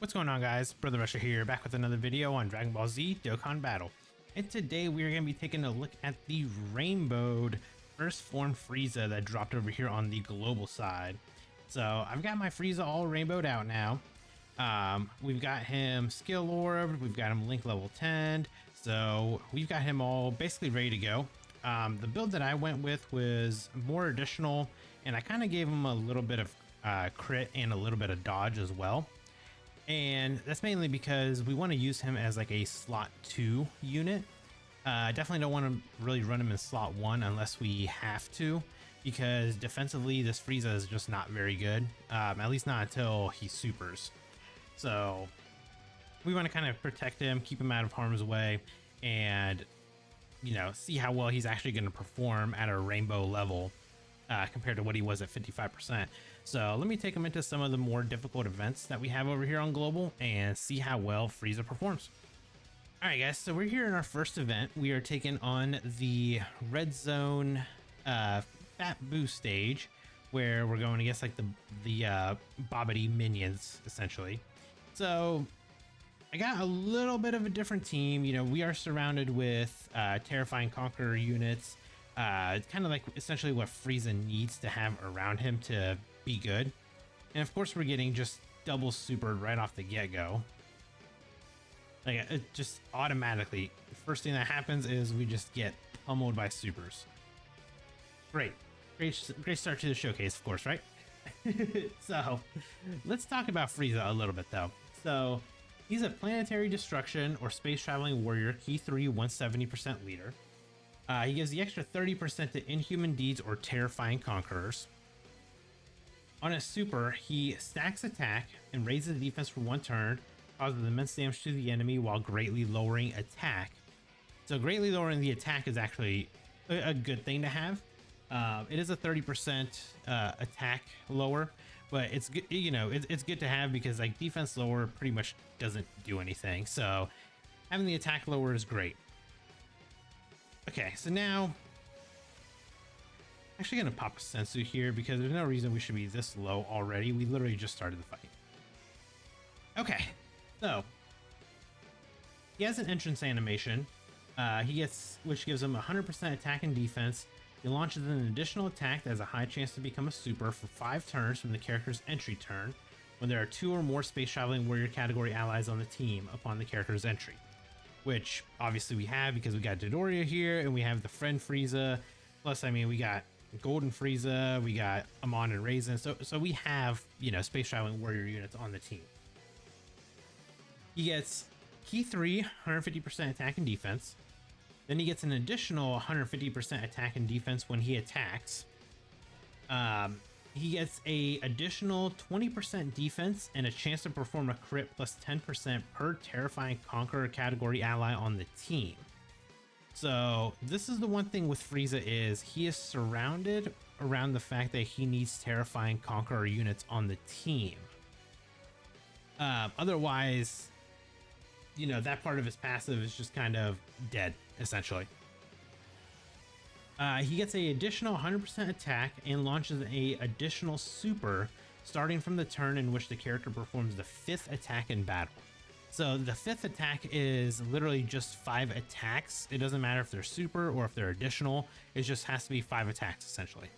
What's going on, guys? Brother Rusher here, back with another video on Dragon Ball Z Dokkan Battle. And today we are going to be taking a look at the rainbowed first form Frieza that dropped over here on the global side. So I've got my Frieza all rainbowed out now. We've got him skill orbed, we've got him link level 10, so we've got him all basically ready to go. The build that I went with was more additional, and I kind of gave him a little bit of crit and a little bit of dodge as well. And that's mainly because we want to use him as like a slot 2 unit. Definitely don't want to really run him in slot 1 unless we have to, because defensively this Frieza is just not very good, at least not until he supers. So we want to kind of protect him, keep him out of harm's way, and see how well he's actually going to perform at a rainbow level compared to what he was at 55%. So let me take him into some of the more difficult events that we have over here on global and see how well Frieza performs. All right, guys, so we're here in our first event. We are taking on the red zone fat boo stage, where we're going against like the Bobbity minions essentially. So I got a little bit of a different team. We are surrounded with terrifying conqueror units. It's kind of like essentially what Frieza needs to have around him to be good. And of course we're getting just double supered right off the get-go. Like, it just automatically, the first thing that happens is we just get pummeled by supers. Great start to the showcase, of course, right? So let's talk about Frieza a little bit though. So he's a planetary destruction or space traveling warrior, key 3, 170% leader. He gives the extra 30% to inhuman deeds or terrifying conquerors. On a super, he stacks attack and raises the defense for 1 turn, causes immense damage to the enemy while greatly lowering attack. So greatly lowering the attack is actually a good thing to have. It is a 30% attack lower, but it's good. It's good to have because like defense lower pretty much doesn't do anything. So having the attack lower is great. Okay, so now I'm actually gonna pop a sensu here because there's no reason we should be this low already. We literally just started the fight. Okay, so he has an entrance animation. Which gives him 100% attack and defense. He launches an additional attack that has a high chance to become a super for 5 turns from the character's entry turn when there are 2 or more space traveling warrior category allies on the team upon the character's entry. Which obviously we have because we got Dodoria here and we have the friend Frieza. Plus, I mean, we got Golden Frieza, we got Amon and Raisin. So we have, space traveling warrior units on the team. He gets key 3, 150% attack and defense. Then he gets an additional 150% attack and defense when he attacks. He gets a additional 20% defense and a chance to perform a crit plus 10% per terrifying conqueror category ally on the team. So this is the one thing with Frieza is he is surrounded around the fact that he needs terrifying conqueror units on the team. Otherwise, that part of his passive is just kind of dead essentially. He gets a additional 100% attack and launches a additional super starting from the turn in which the character performs the 5th attack in battle. So the 5th attack is literally just 5 attacks. It doesn't matter if they're super or if they're additional. It just has to be 5 attacks essentially.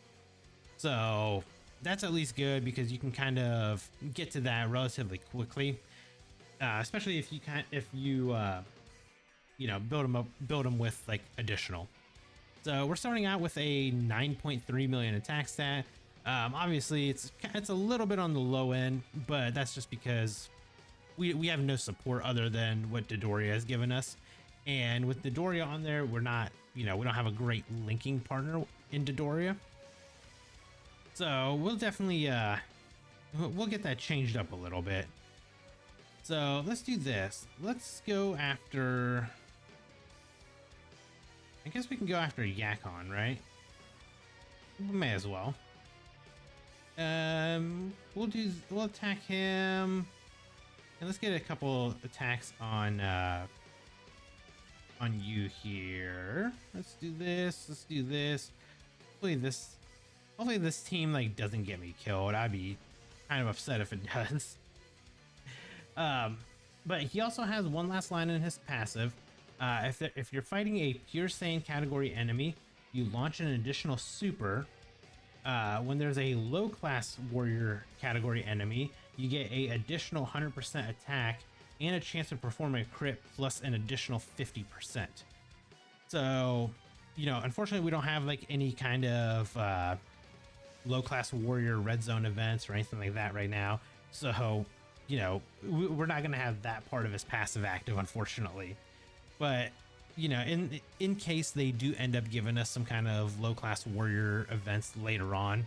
So that's at least good because you can kind of get to that relatively quickly, especially if you build them with like additional. So we're starting out with a 9.3 million attack stat. Obviously it's a little bit on the low end, but that's just because we have no support other than what Dodoria has given us. And with Dodoria on there, we're not, we don't have a great linking partner in Dodoria. So we'll definitely, we'll get that changed up a little bit. So let's do this. Let's go after, I guess we can go after Yakon, right? We may as well. We'll attack him. And let's get a couple attacks on you here. Let's do this. Hopefully this team like doesn't get me killed. I'd be kind of upset if it does. Um, but he also has one last line in his passive. If you're fighting a pure Saiyan category enemy, you launch an additional super. When there's a low class warrior category enemy, you get a additional 100% attack and a chance to perform a crit plus an additional 50%. So, you know, unfortunately we don't have like any kind of low class warrior red zone events or anything like that right now. So, you know, we're not going to have that part of his passive active, unfortunately. But, you know, in case they do end up giving us some kind of low class warrior events later on,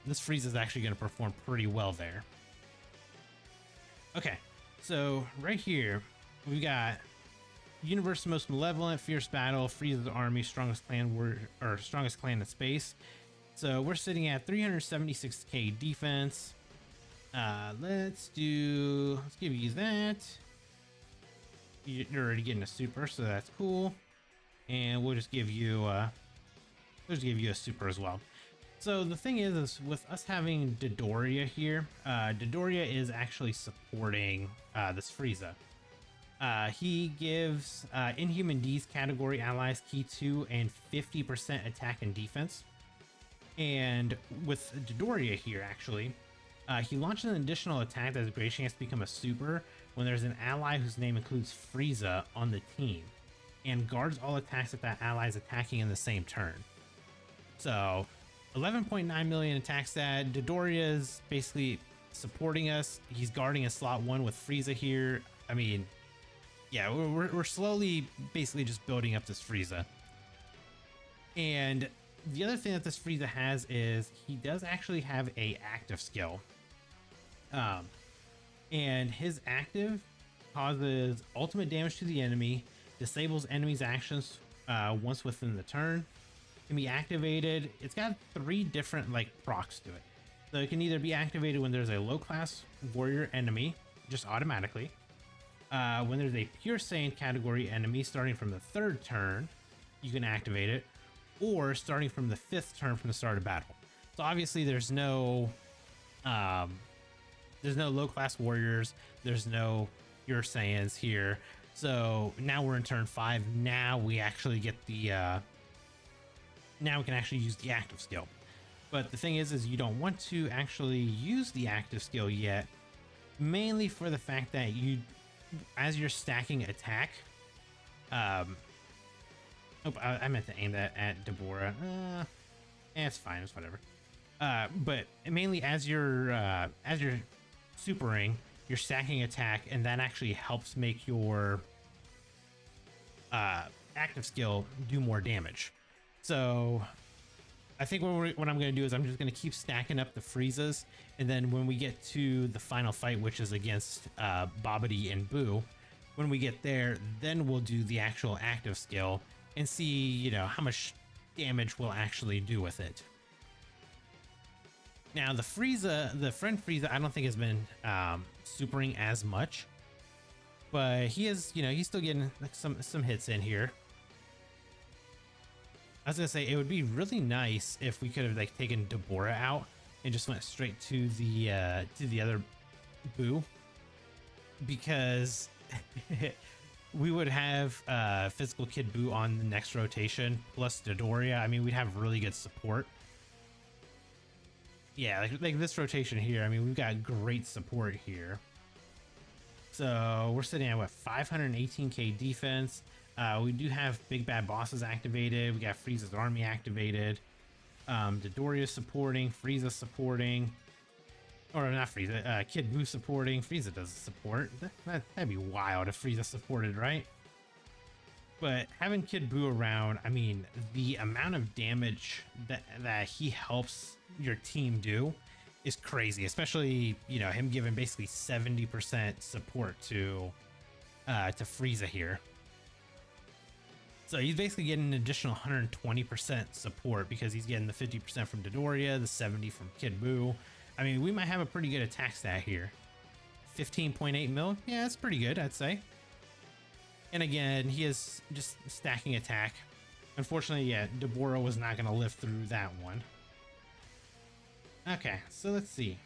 this FRIEZA is actually going to perform pretty well there. Okay, so right here we've got Universe's most malevolent, fierce battle, FRIEZA's army, strongest clan strongest clan in space. So we're sitting at 376k defense. Let's give you that. You're already getting a super, so that's cool. And we'll just give you a super as well. So the thing is with us having Dodoria here, Dodoria is actually supporting this FRIEZA. He gives Inhuman D's category allies key 2 and 50% attack and defense. And with Dodoria here, actually, he launches an additional attack that has a great chance to become a super when there's an ally whose name includes FRIEZA on the team, and guards all attacks that ally is attacking in the same turn. So 11.9 million attack stat. Dodoria is basically supporting us. He's guarding a slot 1 with FRIEZA here. I mean, yeah, we're slowly basically just building up this FRIEZA. And the other thing that this FRIEZA has is he does actually have a active skill. And his active causes ultimate damage to the enemy, disables enemies' actions once within the turn, can be activated. It's got 3 different like procs to it. So it can either be activated when there's a low class warrior enemy, just automatically. When there's a pure Saiyan category enemy starting from the 3rd turn, you can activate it, or starting from the 5th turn from the start of battle. So obviously there's no low class warriors, there's no pure Saiyans here. So now we're in turn 5. Now we actually get the now we can actually use the active skill. But the thing is you don't want to actually use the active skill yet, mainly for the fact that as you're stacking attack, I meant to aim that at Deborah. It's fine, it's whatever. But mainly as you're supering, you're stacking attack, and that actually helps make your active skill do more damage. So I think what I'm going to do is I'm just going to keep stacking up the FRIEZAs, and then when we get to the final fight, which is against Babidi and Boo, when we get there, then we'll do the actual active skill and see, you know, how much damage we'll actually do with it. Now the FRIEZA, the friend FRIEZA, I don't think has been supering as much, but he is, you know, he's still getting like some hits in here. I was gonna say it would be really nice if we could have like taken Deborah out and just went straight to the other Boo, because we would have physical kid Boo on the next rotation plus Dodoria. I mean, we'd have really good support. Yeah, like this rotation here, I mean, we've got great support here. So we're sitting at what, 518k defense. We do have big bad bosses activated. We got FRIEZA's army activated. Dodoria supporting, FRIEZA supporting, or not FRIEZA, Kid Buu supporting. FRIEZA doesn't support. That'd be wild if FRIEZA supported, right? But having Kid Buu around, I mean, the amount of damage that he helps your team do is crazy. Especially, you know, him giving basically 70% support to FRIEZA here. So he's basically getting an additional 120% support because he's getting the 50% from Dodoria, the 70 from Kid Buu. I mean, we might have a pretty good attack stat here. 15.8 mil. Yeah, that's pretty good, I'd say. And again, he is just stacking attack. Unfortunately, yeah, Deborah was not going to live through that one. Okay, so let's see.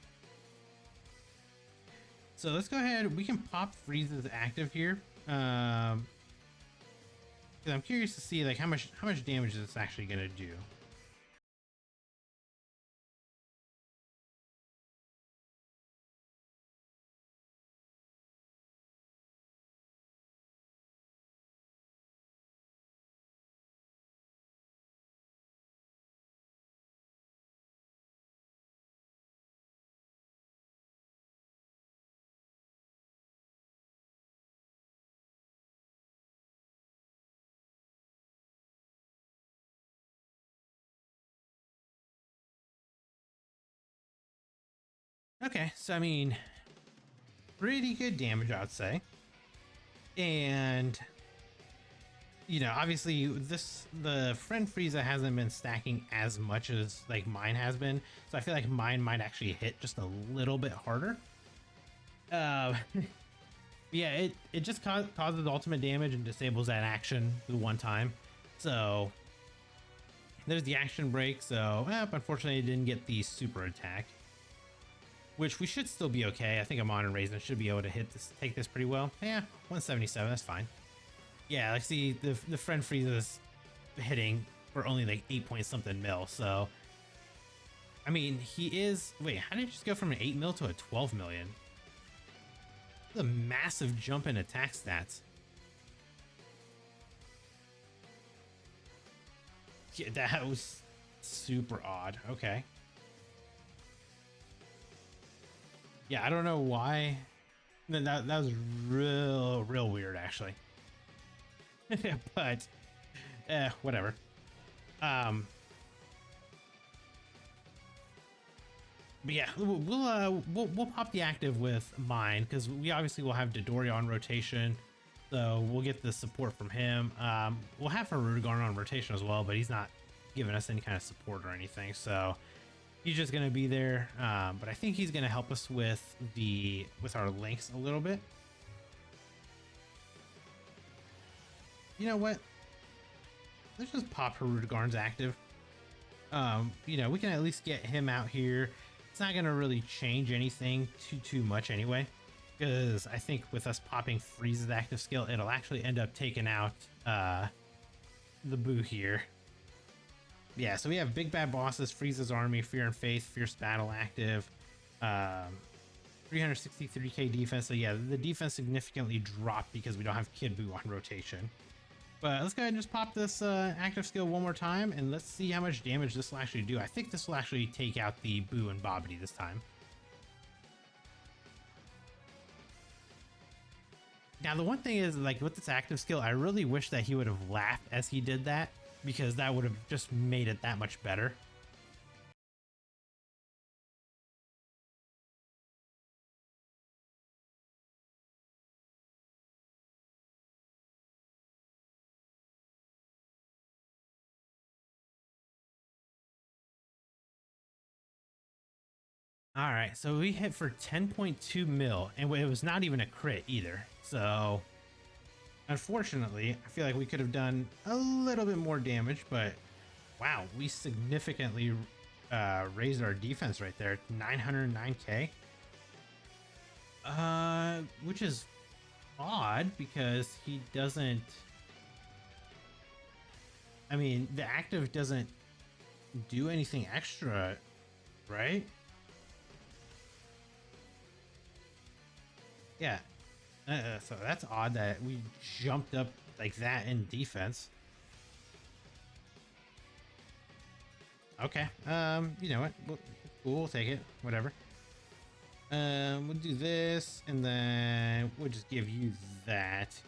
So let's go ahead. We can pop Frieza's active here. 'Cause I'm curious to see like how much damage is this actually gonna do. Okay, so I mean, pretty good damage, I'd say. And you know, obviously the friend Frieza hasn't been stacking as much as like mine has been, so I feel like mine might actually hit just a little bit harder. Yeah, it just causes ultimate damage and disables that action the one time. So there's the action break. So unfortunately, it didn't get the super attack, which we should still be okay. I think a modern Raisin should be able to take this pretty well. Yeah, 177, that's fine. Yeah, like see the friend Frieza's hitting for only like 8 point something mil. So I mean, he is. Wait, how did he just go from an 8 mil to a 12 million? A massive jump in attack stats. Yeah, that was super odd. Okay. Yeah, I don't know why. That was real weird actually. But whatever. But yeah, we'll pop the active with mine because we obviously will have Dodoria on rotation, so we'll get the support from him. We'll have Farugarn on rotation as well, but he's not giving us any kind of support or anything, so he's just gonna be there. But I think he's gonna help us with our links a little bit. You know what? Let's just pop Farugarn's active. You know, we can at least get him out here. It's not going to really change anything too much anyway, because I think with us popping Frieza's active skill, it'll actually end up taking out the Boo here. Yeah, so we have Big Bad Bosses, Frieza's Army, Fear and Faith, Fierce Battle active, 363k defense. So yeah, the defense significantly dropped because we don't have Kid Boo on rotation. But let's go ahead and just pop this active skill one more time, and let's see how much damage this will actually do. I think this will actually take out the Boo and Bobbity this time. Now, the one thing is, like, with this active skill, I really wish that he would have laughed as he did that, because that would have just made it that much better. All right, so we hit for 10.2 mil, and it was not even a crit either. So, unfortunately, I feel like we could have done a little bit more damage, but wow, we significantly raised our defense right there, 909k. Which is odd because he doesn't. I mean, the active doesn't do anything extra, right? Yeah. So that's odd that we jumped up like that in defense. Okay. You know what? We'll take it. Whatever. We'll do this, and then we'll just give you that.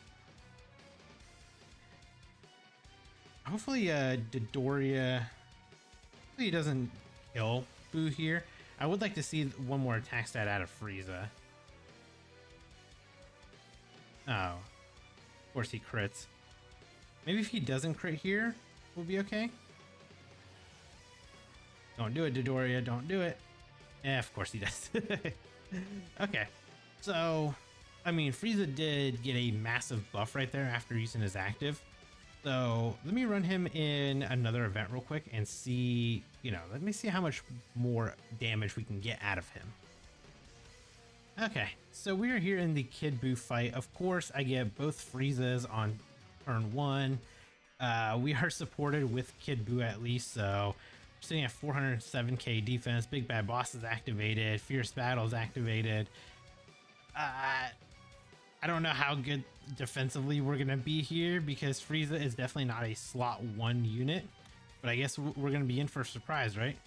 Hopefully, Dodoria. Hopefully, he doesn't kill Boo here. I would like to see one more attack stat out of Frieza. Oh, of course he crits. Maybe if he doesn't crit here, we'll be okay. Don't do it, Dodoria. Don't do it. Yeah, of course he does. Okay, so I mean, Frieza did get a massive buff right there after using his active. So let me run him in another event real quick and see, you know, let me see how much more damage we can get out of him. Okay, so we're here in the Kid Buu fight. Of course, I get both Friezas on turn 1. We are supported with Kid Buu at least, so we're sitting at 407k defense. Big Bad Boss is activated. Fierce Battle is activated. I don't know how good defensively we're going to be here because Frieza is definitely not a slot 1 unit. But I guess we're going to be in for a surprise, right?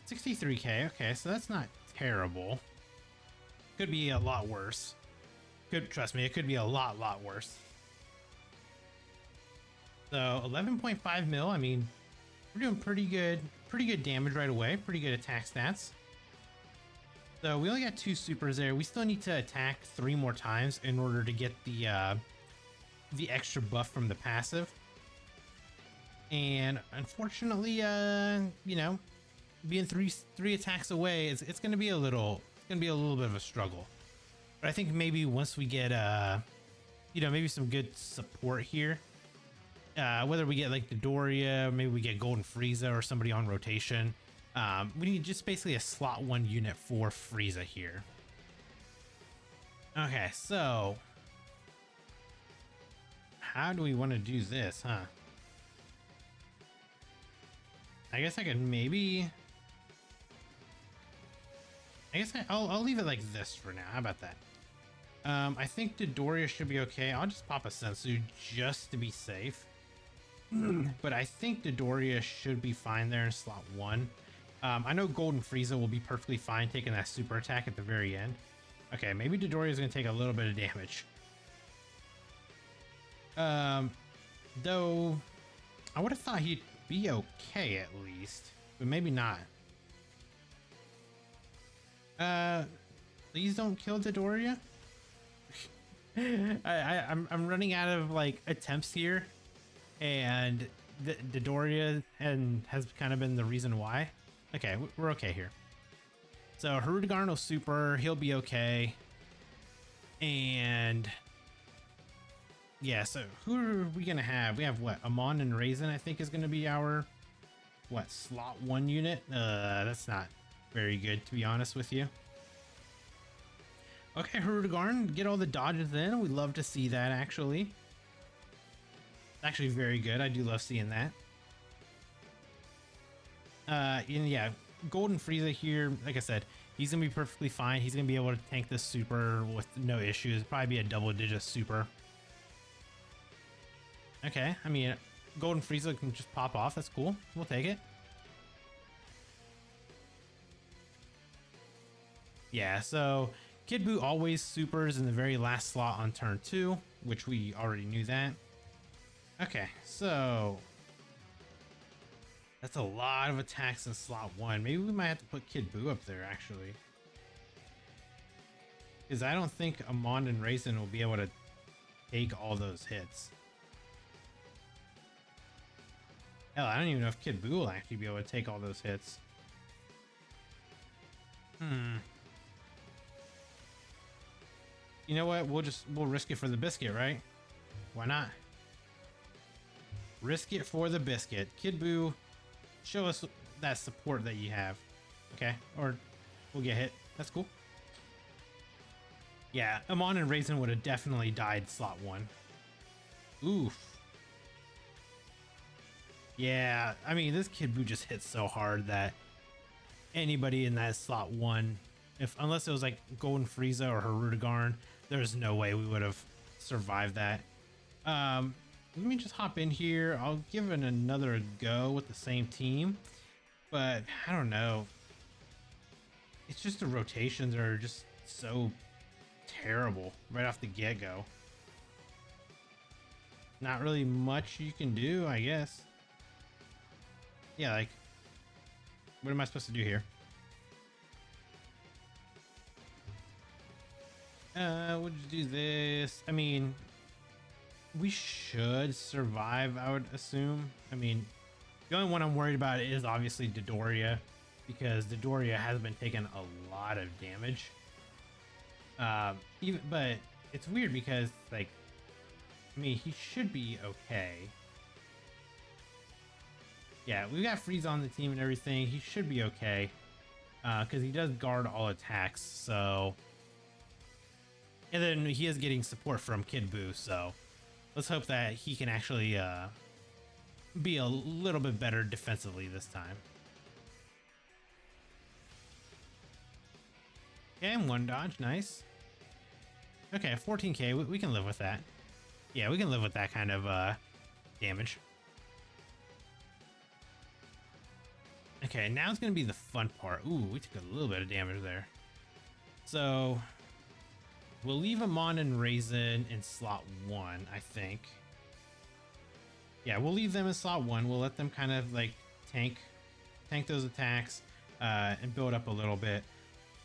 63k, okay, so that's not terrible. Could be a lot worse. Trust me, it could be a lot worse. So 11.5 mil, I mean, we're doing pretty good damage right away, pretty good attack stats. So we only got 2 supers there. We still need to attack 3 more times in order to get the extra buff from the passive. And unfortunately, you know, being three attacks away, it's gonna be a little bit of a struggle. But I think maybe once we get you know, maybe some good support here, whether we get like Dodoria, maybe we get Golden Frieza or somebody on rotation. We need just basically a slot 1 unit for Frieza here. Okay, so how do we want to do this, huh? I guess I could maybe... I guess I'll leave it like this for now. How about that? I think Dodoria should be okay. I'll just pop a Sensu just to be safe. But I think Dodoria should be fine there in slot 1. I know Golden Frieza will be perfectly fine taking that super attack at the very end. Okay, maybe Dodoria is going to take a little bit of damage. Though I would have thought he'd be okay at least, but maybe not. Please don't kill Dodoria. I'm running out of like attempts here, and Dodoria has kind of been the reason why. Okay, we're okay here. So Hirudegarn will super, he'll be okay. And yeah, so who are we gonna have? We have what? Amon and Raisin, I think, is gonna be our what, slot 1 unit. That's not very good, to be honest with you. Okay, Hirudegarn, get all the dodges in. We'd love to see that, actually. Actually very good. I do love seeing that. And yeah, Golden Frieza here, like I said, he's gonna be perfectly fine. He's gonna be able to tank this super with no issues. Probably be a double-digit super. Okay, I mean, Golden Frieza can just pop off. That's cool. We'll take it. Yeah, so Kid Buu always supers in the very last slot on turn 2, which we already knew that. Okay, so that's a lot of attacks in slot 1. Maybe we might have to put Kid Buu up there, actually. Because I don't think Amon and Raisin will be able to take all those hits. Hell, I don't even know if Kid Buu will actually be able to take all those hits. You know what? We'll risk it for the biscuit, right? Why not? Risk it for the biscuit. Kid Buu, show us that support that you have. Okay, or we'll get hit. That's cool. Yeah, Amon and Raisin would have definitely died slot 1. Oof. Yeah, I mean, this Kid Buu just hits so hard that anybody in that slot 1, unless it was like Golden Frieza or Hirudegarn, there's no way we would have survived that. Let me just hop in here. I'll give it another go with the same team, but I don't know. It's just the rotations are just so terrible right off the get-go. Not really much you can do, I guess. Yeah, like, what am I supposed to do here? We'll just do this. I mean, we should survive, I would assume. I mean, the only one I'm worried about is obviously Dodoria, because Dodoria has been taking a lot of damage. But it's weird because, like, I mean, he should be okay. Yeah, we've got Frieza on the team and everything. He should be okay, because he does guard all attacks. So And then he is getting support from Kid Buu, so let's hope that he can actually be a little bit better defensively this time. Okay, one dodge, nice. Okay, 14k, we can live with that. Yeah, we can live with that kind of damage. Okay, now it's gonna be the fun part. Ooh, we took a little bit of damage there. So we'll leave Amon and Raisin in slot 1, I think. Yeah, we'll leave them in slot 1. We'll let them kind of like tank those attacks and build up a little bit.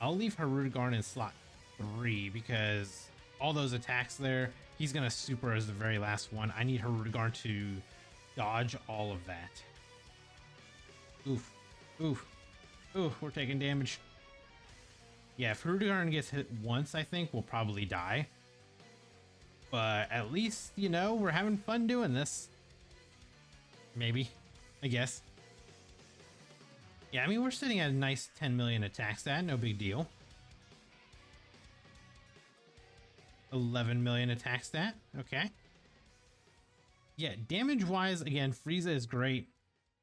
I'll leave Harugarn in slot 3 because all those attacks there, he's gonna super as the very last one. I need Harugarn to dodge all of that. Oof, oof, oof, we're taking damage. Yeah, if Harugarn gets hit once, I think we'll probably die. But at least, you know, we're having fun doing this. Maybe, I guess. Yeah, I mean, we're sitting at a nice 10 million attack stat, no big deal. 11 million attack stat, okay. Yeah, damage-wise, again, Frieza is great.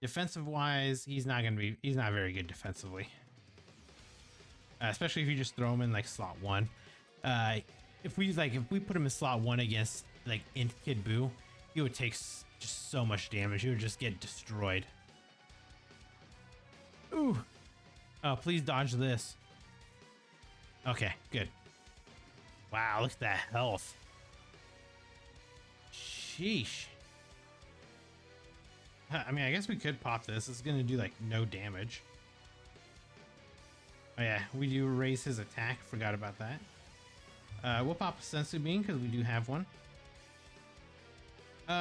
Defensive-wise, he's not very good defensively. Especially if you just throw him in like slot 1. If we put him in slot 1 against like Kid Buu, he would take just so much damage. He would just get destroyed. Ooh. Oh, please dodge this. Okay, good. Wow, look at that health. Sheesh. I mean, I guess we could pop this. It's gonna do like no damage. Oh yeah, we do raise his attack. Forgot about that. We'll pop a Sensu Bean because we do have one. You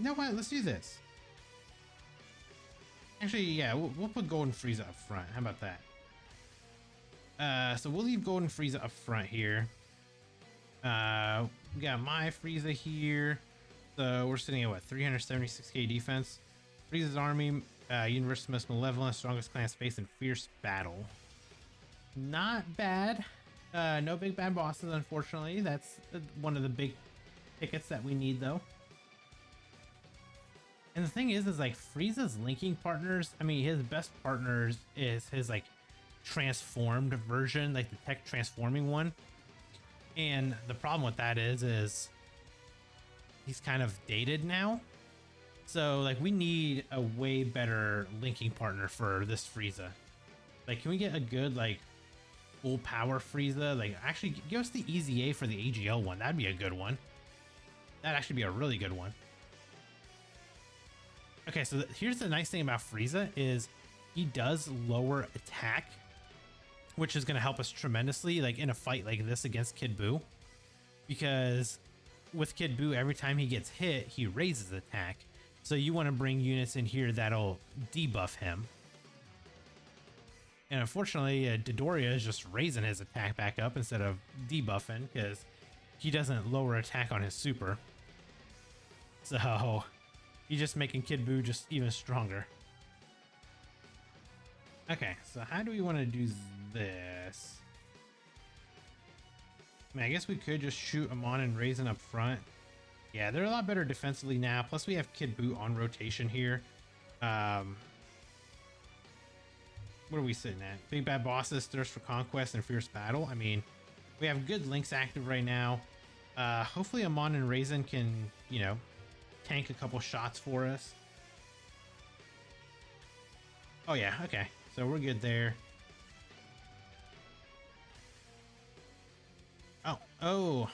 know what? Let's do this. Actually, yeah, we'll put Golden Frieza up front. How about that? So we'll leave Golden Frieza up front here. We got my Frieza here. So we're sitting at what, 376k defense. Frieza's army, universe's most malevolent, strongest clan space, and fierce battle. Not bad. No big bad bosses, unfortunately. That's one of the big tickets that we need, though. And the thing is like Frieza's linking partners. I mean, his best partners is his like transformed version, like the tech transforming one. And the problem with that is he's kind of dated now. So like we need a way better linking partner for this Frieza. Like, can we get a good like full power Frieza? Like, actually give us the EZA for the AGL one. That'd be a good one. That'd actually be a really good one. Okay, so here's the nice thing about Frieza is he does lower attack, which is going to help us tremendously like in a fight like this against Kid Buu, because with Kid Buu, every time he gets hit, he raises attack. So you want to bring units in here that'll debuff him. And unfortunately, Dodoria is just raising his attack back up instead of debuffing because he doesn't lower attack on his super. So he's just making Kid Buu just even stronger. Okay, so how do we want to do this? I mean, I guess we could just shoot Amon and Raisin up front. Yeah, they're a lot better defensively now. Plus, we have Kid Buu on rotation here. What are we sitting at? Big Bad Bosses, Thirst for Conquest, and Fierce Battle. I mean, we have good links active right now. Hopefully, Amon and Raisin can, you know, tank a couple shots for us. Oh, yeah, okay. So we're good there. Oh,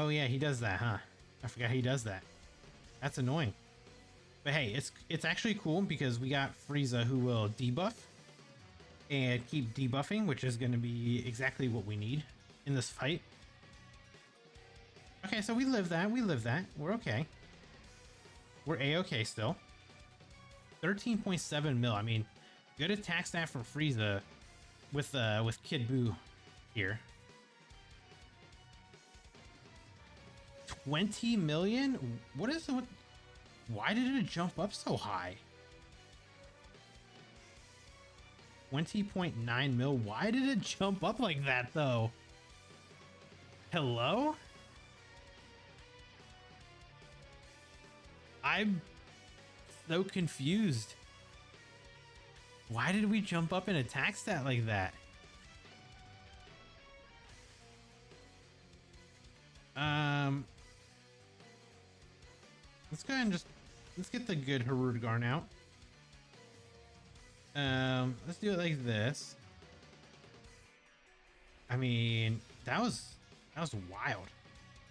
yeah, he does that, huh? I forgot he does that. That's annoying. But hey, it's actually cool because we got Frieza who will debuff and keep debuffing, which is going to be exactly what we need in this fight. Okay, so we live that. We're okay. We're A-okay still. 13.7 mil. I mean, good attack stat from Frieza with Kid Buu here. 20 million? What? Why did it jump up so high? 20.9 mil. Why did it jump up like that though? Hello? I'm so confused. Why did we jump up in attack stat like that? Let's go ahead and let's get the good Harudgarn out. Let's do it like this. I mean, that was wild.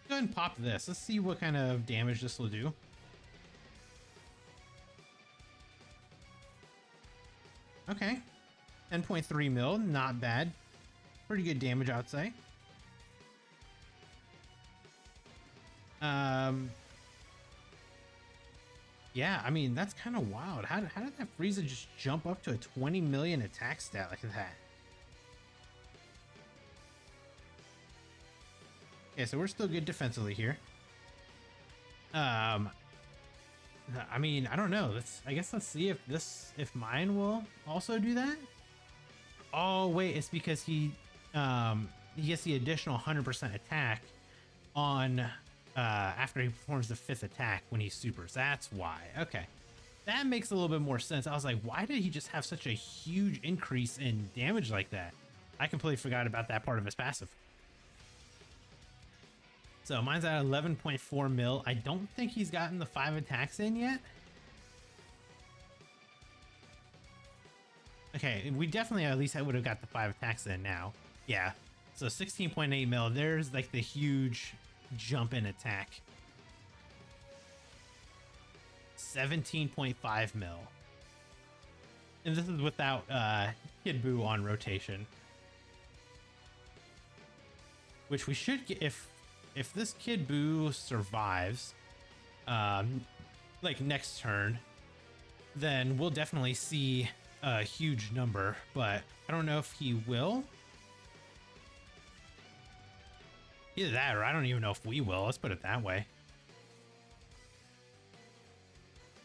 Go ahead and pop this. Let's see what kind of damage this will do. Okay, 10.3 mil, not bad. Pretty good damage, I'd say. Yeah, I mean, that's kind of wild. How did that FRIEZA just jump up to a 20 million attack stat like that? Okay, so we're still good defensively here. I mean, I don't know. I guess let's see if mine will also do that. Oh wait, it's because he gets the additional 100% attack on after he performs the 5th attack when he supers. That's why. Okay, that makes a little bit more sense. I was like, why did he just have such a huge increase in damage like that? I completely forgot about that part of his passive. So mine's at 11.4 mil. I don't think he's gotten the 5 attacks in yet. Okay, we definitely at least would have got the 5 attacks in now. Yeah, so 16.8 mil. There's like the huge jump in attack. 17.5 mil. And this is without Kid Buu on rotation. Which we should get if this Kid Buu survives like next turn, then we'll definitely see a huge number, but I don't know if he will. Either that or I don't even know if we will. Let's put it that way.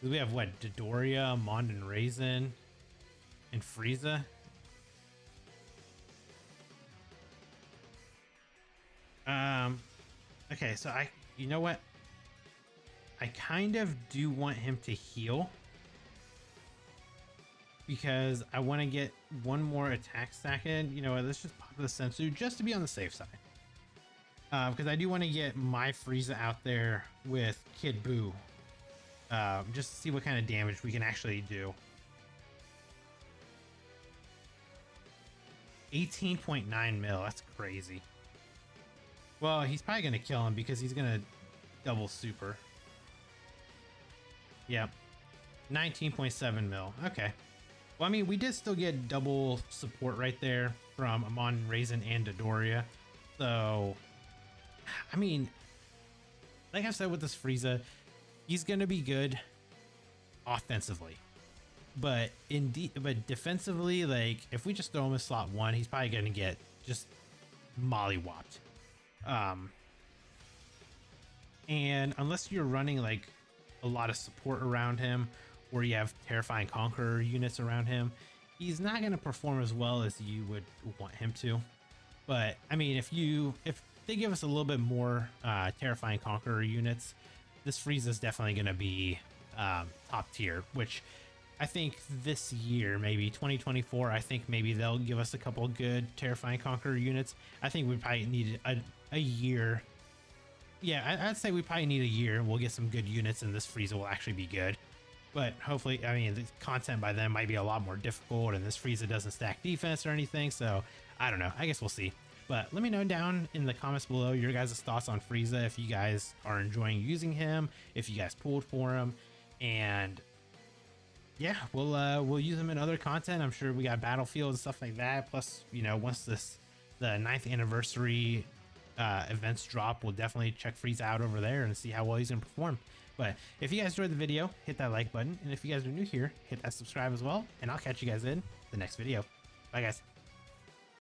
We have what? Dodoria, Mond and Raisin, and FRIEZA. Okay, so you know what? I kind of do want him to heal because I want to get one more attack stack in. You know what? Let's just pop the Sensu just to be on the safe side. Because I do want to get my FRIEZA out there with Kid Buu. Just to see what kind of damage we can actually do. 18.9 mil. That's crazy. Well, he's probably going to kill him because he's going to double super. Yep. 19.7 mil. Okay. Well, I mean, we did still get double support right there from Amon, Raisin, and Dodoria. So, I mean, like I said with this FRIEZA, he's going to be good offensively. But defensively, like, if we just throw him in slot 1, he's probably going to get just mollywopped. And unless you're running like a lot of support around him or you have Terrifying Conqueror units around him, he's not going to perform as well as you would want him to. But I mean, if they give us a little bit more Terrifying Conqueror units, this FRIEZA is definitely going to be top tier, which I think this year, maybe 2024, I think maybe they'll give us a couple good Terrifying Conqueror units. I think we probably need a year. Yeah, I'd say we probably need a year. We'll get some good units and this FRIEZA will actually be good. But hopefully, I mean, the content by then might be a lot more difficult and this FRIEZA doesn't stack defense or anything. So I don't know. I guess we'll see. But let me know down in the comments below your guys' thoughts on FRIEZA, if you guys are enjoying using him, if you guys pulled for him, and yeah, we'll use them in other content. I'm sure we got Battlefield and stuff like that. Plus, you know, once the 9th anniversary events drop, we'll definitely check FRIEZA out over there and see how well he's gonna perform. But if you guys enjoyed the video, hit that like button, and if you guys are new here, hit that subscribe as well, and I'll catch you guys in the next video. Bye guys.